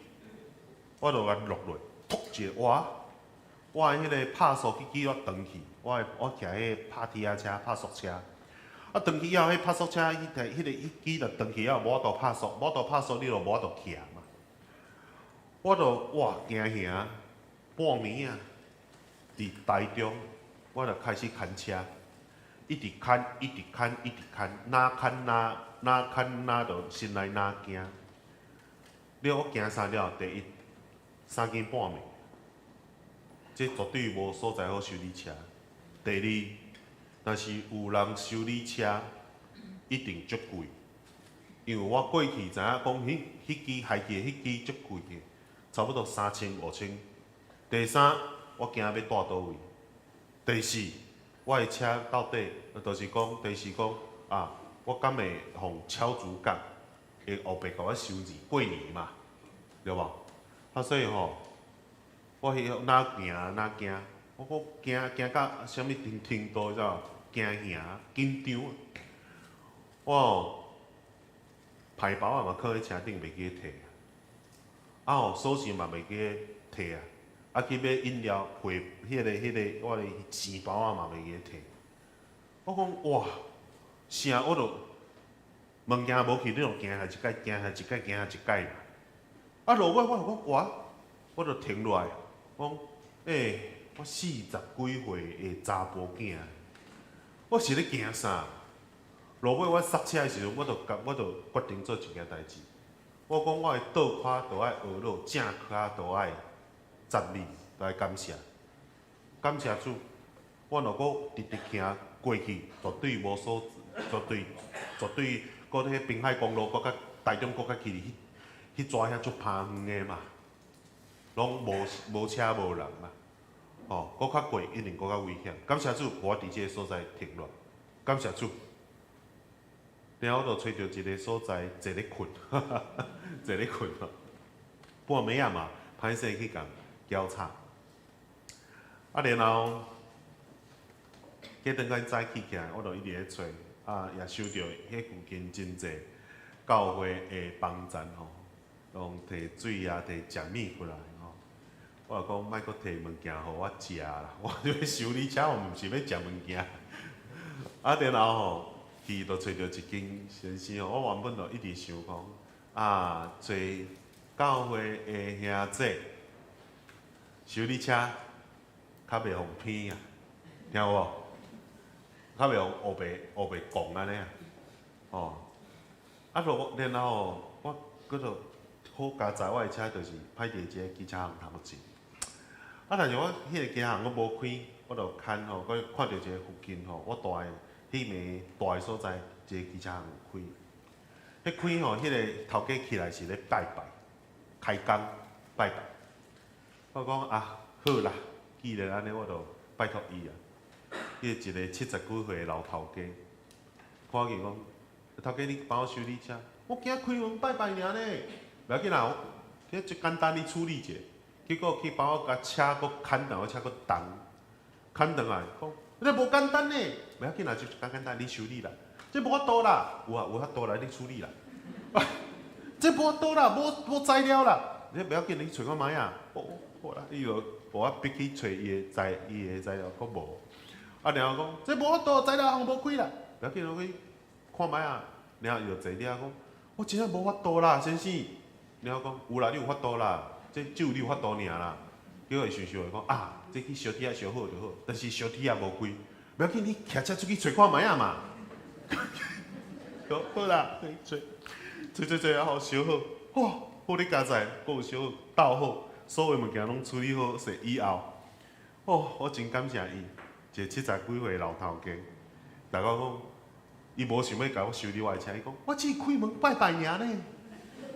我著甲落落，突一个哇！我迄个拍速去记我长去，我骑迄个拍铁仔车、拍速车。啊，长去以后，迄拍速车迄个记着长去以后无法度拍速，无法度拍速，你就无法度骑嘛。我著哇惊吓，半暝啊，伫台中，我著开始牵车，一直牵，哪牵就心内哪惊。了，我行三了，第一3更半暝。这绝对无所在好修理车。第二，若是有人修理车，一定足贵。因为我过去知影讲，迄支海记迄支足贵的，差不多3000、5000。第三，我惊要带倒位。第四，我的车到底，就是讲，就是讲啊，我敢会互超主角会后壁甲我收钱过年嘛，对无？啊，所以吼，我迄哪行哪惊，我惊到啥物程度，你知道？惊吓紧张。我吼牌包啊嘛放喺车顶袂记摕，啊吼锁匙嘛袂记摕啊，啊去买饮料配迄个我的钱包啊嘛袂记摕。我讲哇，啥我都物件无去，你就惊下一届，惊下一届，惊下一届嘛。啊落尾我就停落来，讲我40几岁的查甫囝，我是咧惊啥？落尾我刹车的时阵，我就决定做一件代志。我讲我的倒脚都爱学落，正脚都爱站立，都爱感谢。感谢主，我若阁直直行过去，绝对无所，绝对，搁迄滨海公路，搁较台中，搁较去迄抓遐足偏远的嘛，拢无车无人嘛，吼，搁较过一定搁较危险。感谢主，我伫即个所在停落，感谢主。然后我就找着一个所在，坐咧困，坐咧困咯。半暝啊嘛，歹势去共交叉。啊，然后隔顿间早起起来，我就一直咧找，啊，也收到迄附近真济教会的帮赞吼，拢摕水啊，摕食物过来吼。我就讲，莫阁摕物件互我食啦，我要修理车，我毋是要食物件。啊，然后吼。去就找着一间先生吼，我原本就一直想讲，啊，找教会的兄弟修理车，较袂互偏啊，听有无？较袂互黑白讲安尼啊，哦，啊，然后我搁着好佳在我的车就是歹伫一个机车行头前，啊，但是我迄个机车行我无开，我就看吼，我看到一个附近吼，我住的。迄暝大个所在，一个机车行开，迄开吼，迄个头家起来是咧拜拜，开工拜拜。我讲啊，好啦，既然安尼，我就拜托伊啊。迄一个70几岁的老头家，看见讲，头家你帮我修理车，我惊开门拜拜尔呢，袂要紧啦，这简单你处理者。结果去帮我甲车搁牵倒，车搁动，牵倒来讲。这无简单呢，袂要紧啦，就简单，你修理啦。这无法度啦，有法度来你处理啦。这无法度啦，无材料啦，这袂要紧，你找我买啊。好啦，伊就我逼去找伊的材料，佫无。啊，然后讲这无法度，材料行无开啦，袂要紧，我去看买啊。然后伊就坐底下讲，我真正无法度啦，先生。然后讲有啦，你有法度啦，这只有你有法度尔啦。结果伊想想讲啊。这去烧铁啊烧好就好，但是烧铁啊无开，不要紧，你骑车出去找看卖啊嘛。好啦，找，啊好烧好，哇，好你佳哉，佫有烧好斗好，所有物件拢处理好势以后，哦，我真感谢伊，一个70几岁老头家，大家讲，伊无想要甲我修理我的车，伊讲我只是开门拜拜尔呢，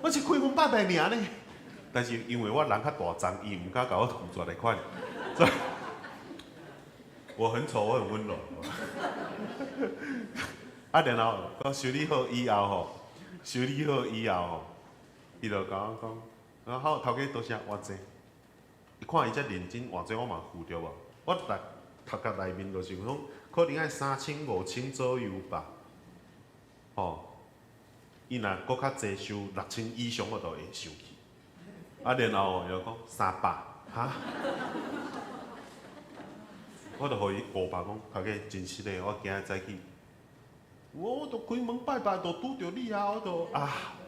我只开门拜拜尔呢。但是因为我人较大张，伊毋敢甲我付绝的款。我很丑，我很温柔。啊，然后我修理好以后吼，伊就甲我讲，然后头家多谢偌济。伊看伊遮认真偌济，我嘛付着无。我头壳内面就是讲，可能爱3000、5000左右吧。吼，伊若搁较济收6000以上，我就会收去。啊，然后又讲300，哈。我就互伊500讲，头家真实的，我今仔早起，我都开门拜拜，都拄着你啊，我都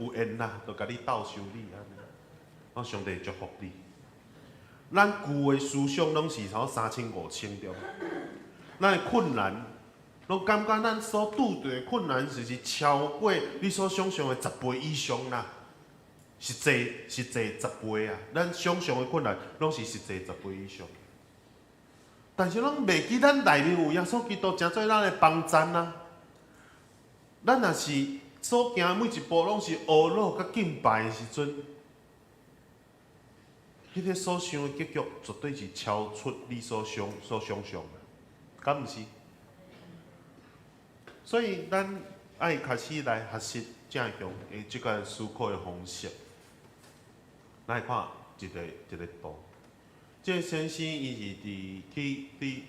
有缘啦，就甲你斗修理安尼。我上帝祝福你。咱旧的思想拢是从3000、5000着，咱的困难，拢感觉咱所拄着的困难就是超过你所想象的10倍以上啦。实际10倍啊，咱想象的困难拢是实际10倍以上。但是咱袂记咱内面有耶稣基督，诚做咱的帮赞啊！咱若是所行每一步拢是懊恼甲敬拜的时阵，迄个所想的结局绝对是超出你所想的，敢毋是？所以咱爱开始来学习正向的即个思考的方式。来看一个图，这个先生伊是去非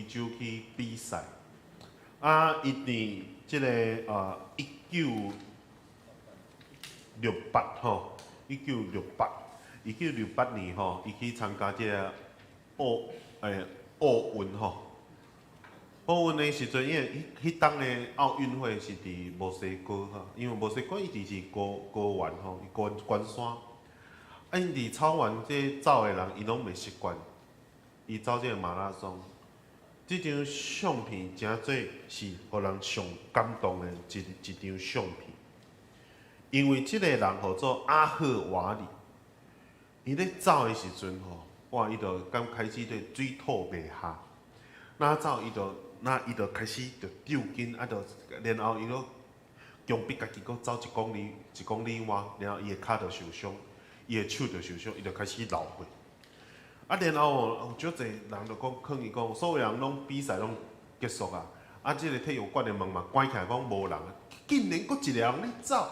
洲去比赛，伊伫即个1968吼，1968年吼，伊去参加即个奥运吼。奥运的时阵，因为迄当的奥运会是伫墨西哥吼，因为墨西哥一直是高原吼，伊关山。因伫草原这走的人，伊拢袂习惯，伊走这个马拉松，这张相片真做是互人上感动的一张相片。因为即个人叫做阿赫瓦里，伊咧走的时阵吼，哇，伊就刚开始对水土袂合，伊就开始就丢筋，然后伊就强迫家己搁走1公里外，然后伊的骹就受伤。伊的手就受伤，伊就开始流血。然后有足侪人就讲抗议讲，所有人拢比赛拢结束啊。即个体育馆的门嘛关起来，讲无人，竟然搁一个人咧走。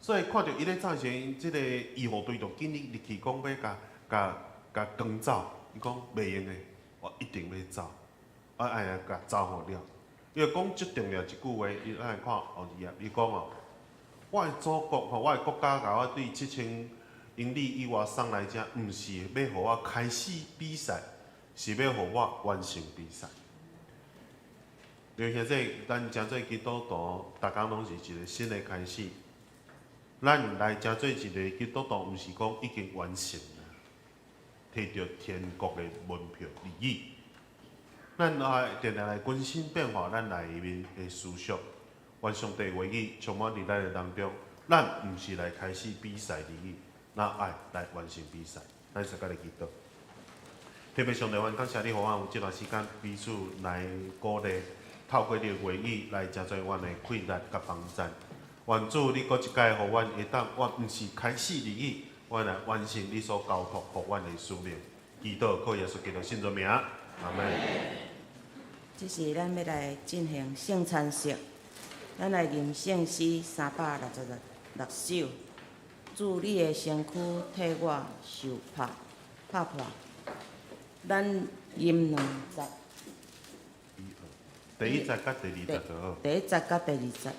所以看到伊咧走时，即个医护队就紧入去讲要甲赶走。伊讲袂用的，我一定要走，爱来甲走好了。伊就讲最重要一句话，伊爱看后字啊，伊讲哦。我的祖国吼，我的国家甲我对7000英里以外送来遮，毋是要互我开始比赛，是要互我完成比赛。就现在，咱真做基督徒，逐工拢是一个新的开始。咱来真做一个基督徒，毋是讲已经完成了，摕到天国的门票利益。咱爱定定来更新变化咱内面的思想。愿上帝话语充满伫咱的当中，咱毋是来开始比赛而已，咱爱来完成比赛。咱大家来祈祷。特别上帝，阮感谢你，互我有这段时间彼此来鼓励，透过你的话语来成全阮的快乐甲帮助。愿主你搁一届，互阮会当，我毋是开始而已，我来完成你所交托互阮的使命。祈祷靠耶稣基督圣名，阿门。这是咱要来进行圣餐式。咱来念圣诗366首，主你的身躯替我受拍破，咱吟2节。第1节甲第2节就好。第1节甲第2节。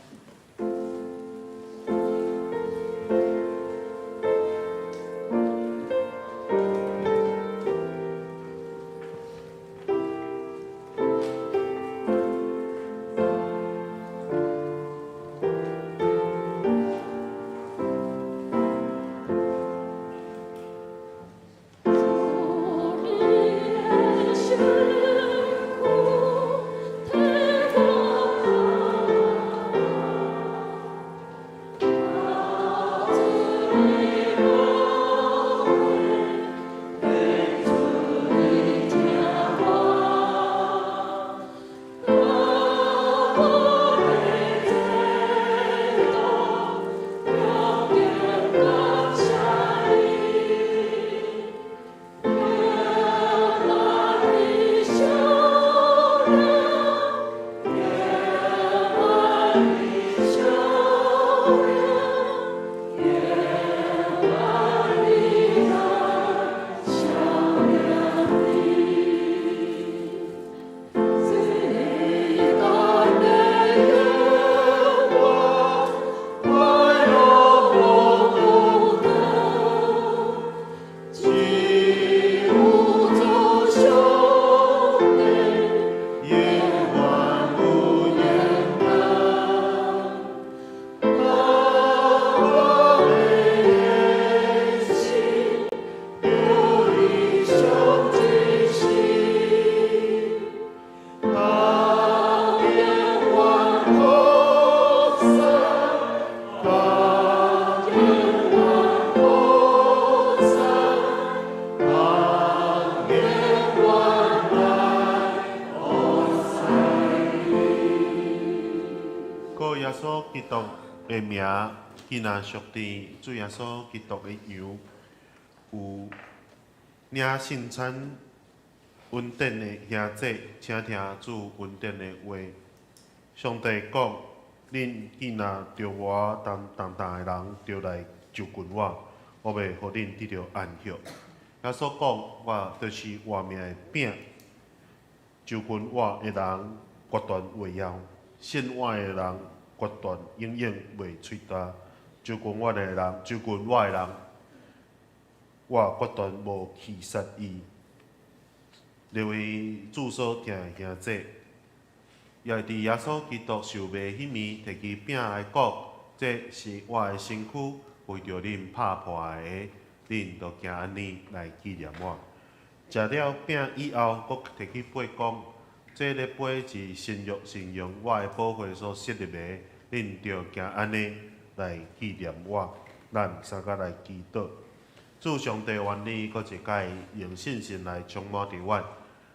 基督的名，今仔属地主耶稣基督的羊，有领圣餐恩典的兄弟，请听主恩典的话。上帝讲，恁既若着我重担的人，就来就近我，我袂互恁得到安息。耶稣讲，我就是活命的饼，就近我的人决断袂枵，信我的人决断永远袂喙焦。就近我的人，我决断无去杀伊。列为注所听的兄弟，也伫耶稣基督受卖迄暝，摕起饼来讲，这是我的身躯，为着恁拍破的，恁着行安尼来纪念我。食了饼以后，佫摕起杯讲，这个杯是新约是用我的宝血所设立的，恁着行安尼来纪念我。咱三甲来祈祷，主上帝愿你佫一摆用信心来充满着阮。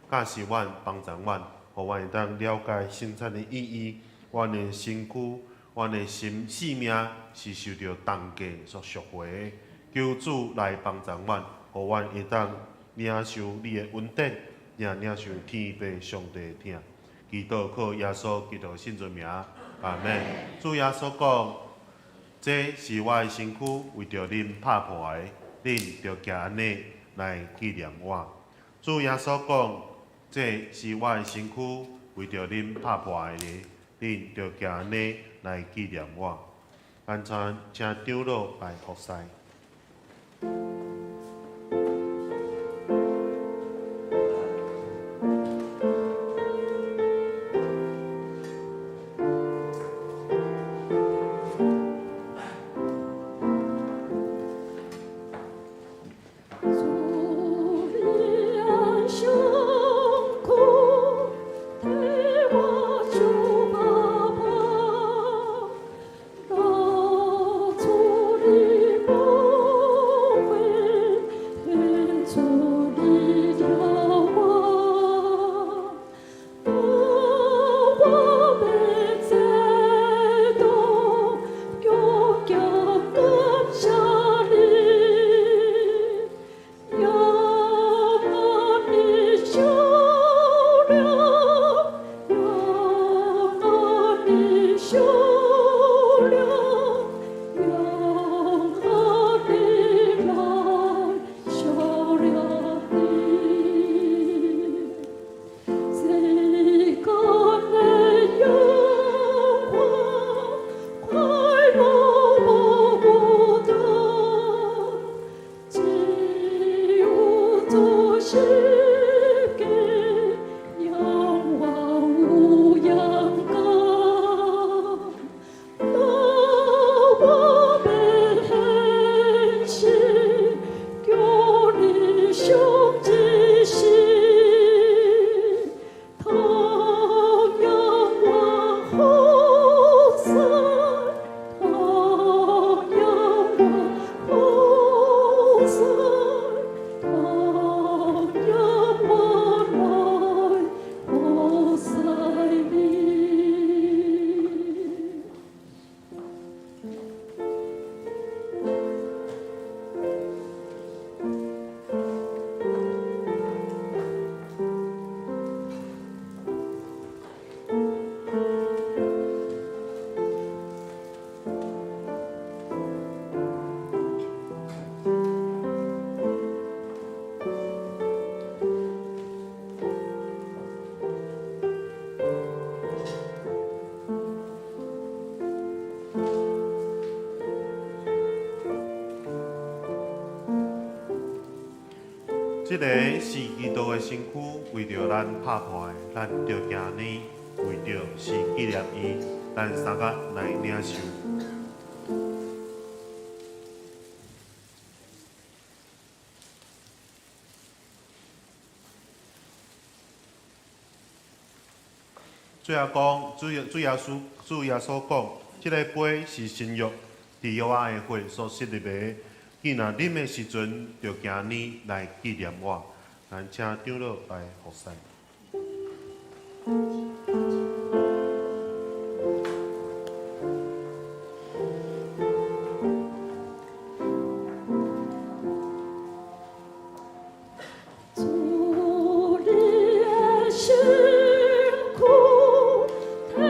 教示阮，帮助阮，互阮会当了解生产的意义。阮的身躯、阮的生命是受到重价所赎回的。求主来帮助阮，互阮会当领受你的恩典，也领受天父上帝的疼。祈祷靠耶稣基督圣尊名，阿门。主耶稣讲，这是我的身躯，为着恁拍破的，恁着行安尼来纪念我。主耶稣讲。这是我的身躯，为着恁拍破的，恁着行安尼来纪念我。安全请长老来服侍。这个是基督的身躯，为着咱拍破的，咱着行呢，为着是纪念伊，咱三甲来领受。最后讲，主耶稣讲，这个杯是新约伫我的血所设立的。既然啉的时阵，就行呢来纪念我。咱请长老来服侍。主的辛苦，替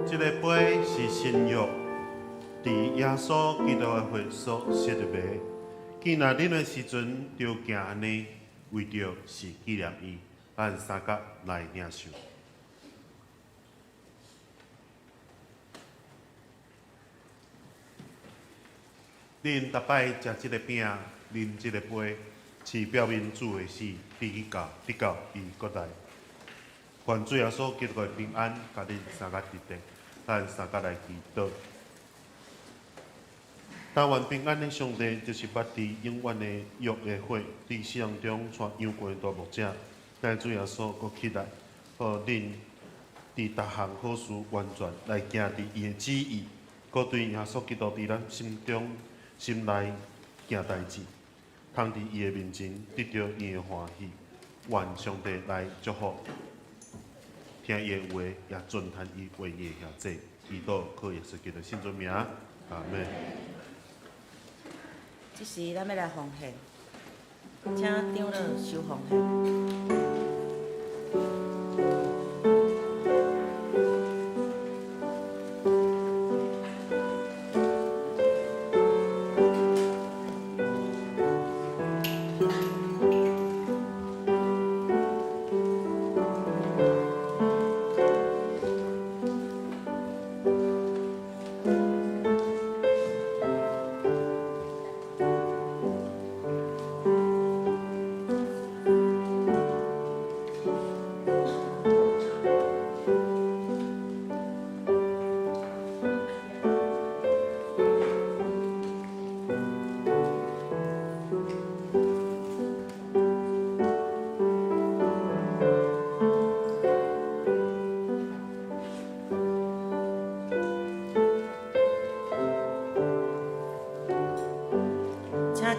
这个杯是新约，伫耶稣基督的血所设的杯。记若啉的时阵，就行安尼，为着是纪念伊。咱三角来领受。恁逐摆食即个饼，啉即个杯，是表明主的死，直到伊国来。愿主耶稣基督的平安，甲恁三角伫地。咱三角来祈祷。但愿平安的上帝，就是捌伫永远的约的火，伫世人中带阳光的大牧者，咱主耶稣搁起来，互恁伫逐项好事完全来行伫伊的旨意，搁对耶稣基督伫咱心内行代志，通伫伊的面前得到伊的欢喜。愿上帝来祝福。听伊的话，也遵行伊话语的遐济，祈祷靠耶稣基督圣尊名，阿门。这时咱要来奉献，请长老收奉献。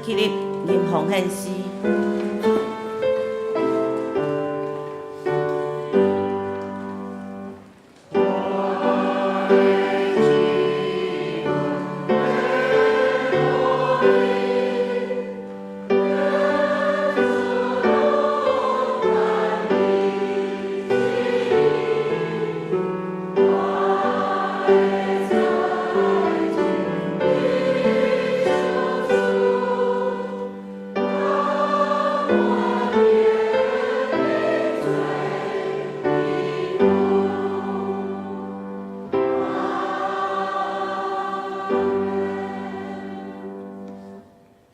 起立，念奉献诗。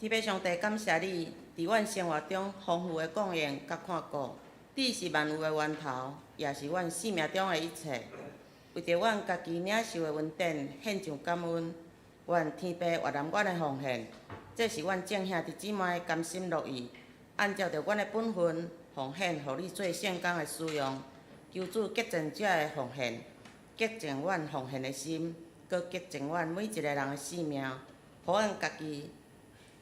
天父上帝，感谢你伫阮生活中丰富的供应甲看顾。你是万有的源头，也是阮生命中的一切。为着阮家己领受的恩典，献上感恩。愿天父悦纳阮的奉献，这是阮众兄弟姊妹甘心乐意，按照着阮的本分奉献，互你做圣工的使用。求主洁净这的奉献，洁净阮奉献的心，搁洁净阮每一个人的生命，互阮家己。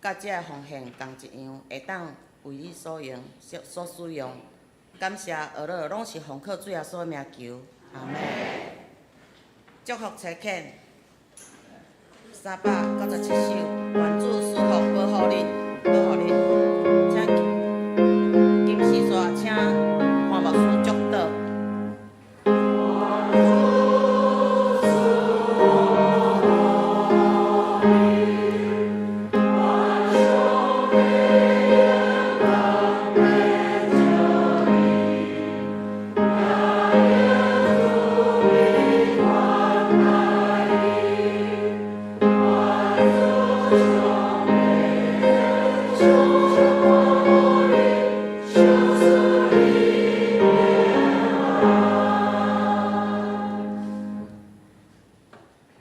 甲这个奉献同一样，会当为你所用、所使用。感谢俄罗拢是奉靠主耶稣的名求，阿门。祝福差遣397首，愿主赐福保护你，保护你。请金丝线，请潘牧师祝祷。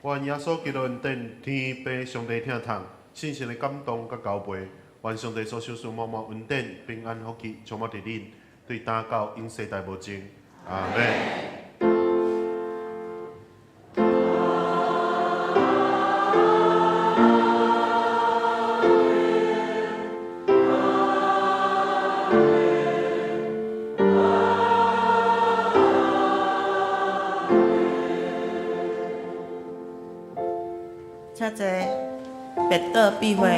愿耶稣基督恩典，天父上帝听痛，信心的感动甲交陪。愿上帝所收赐满满恩典、平安福气，充满伫恁，对打到永世代无尽。阿门。遮济别岛避讳。